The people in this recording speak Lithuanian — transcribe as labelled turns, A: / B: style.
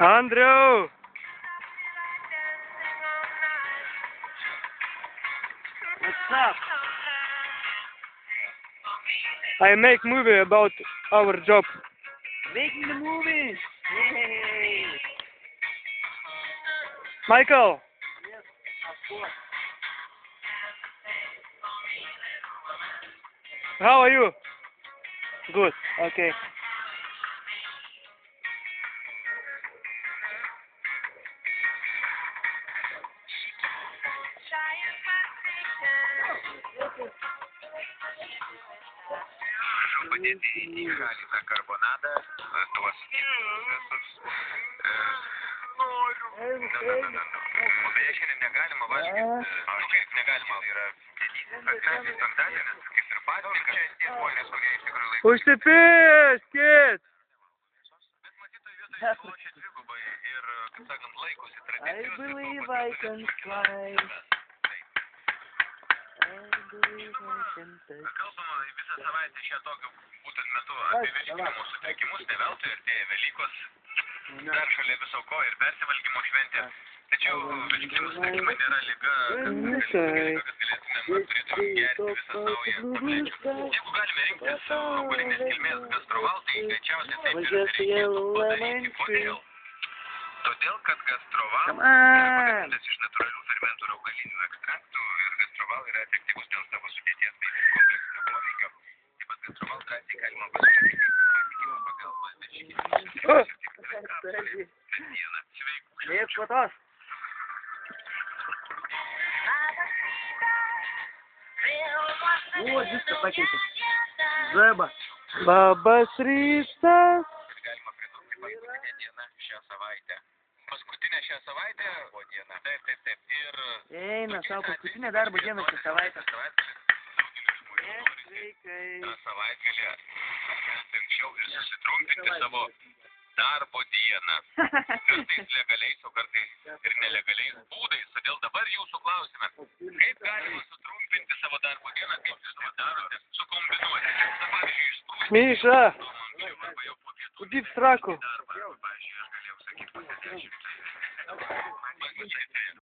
A: Andrew!
B: What's up?
A: I make movie about our job.
B: Making the movie! Yay!
A: Michael!
B: Yes, of course.
A: How are you? Good, okay.
C: Padėti į šalį tą karbonadą, tuos visus. O beje, šiandien negalima valgyti. Kaip negalima? Yra didysis penktadienis, kaip ir pasninkas. Čia tie žmonės, kurie iš tikrųjų laiko.
A: Užsipėskit!
C: Bet matytoj vietoj lošia dvigubai ir, kaip sakant, laikosi tradicijos.
B: I believe I can fly.
C: Kalbama visą savaitę šią tokiu būtent metu apie virškinimo sutrikimus, ne veltui artėja Velykos, dar šalia viso ko ir persivalgymo šventė. Tačiau virškinimo sutrikimai nėra liga, kad turėtume gerti visą saują tablečių. Jeigu galime rinktis augalinės kilmės gastroval, tai greičiausiai taip ir reikėtų padaryti. Kodėl? Todėl, kad gastroval yra pagamintas iš natūralių fermentų ir augalinių ekstraktų ir gastroval yra efektyvus dėl savo sudėties bei kompleksinio poveikio. Taip pat gastroval drąsiai galima pasiūlyti patikimo pagalbos virškinimo sutrikimų per dieną. Sveikų švenčių.
B: O, viską pakeitė. Zeba.
A: Labas rytas!
C: Galima pridurti paskutinę dieną šią savaitę. Paskutinę šią savaitę buvo diena. Taip. Ir...
B: Eina, savo paskutinę darbo dieną šią savaitę.
C: Daugelis žmonių norisi tą savaitgalį anksčiau ir susitrumpinti savo darbo dieną. Kartais legaliais, o kartais ir nelegaliais būdais. Todėl dabar jūsų klausime, kaip galima sutrumpinti savo darbo dieną, kaip jūs tai darote, sukombinuoti. Pavyzdžiui, išsprūsti.
A: Миша! Иди в сраку!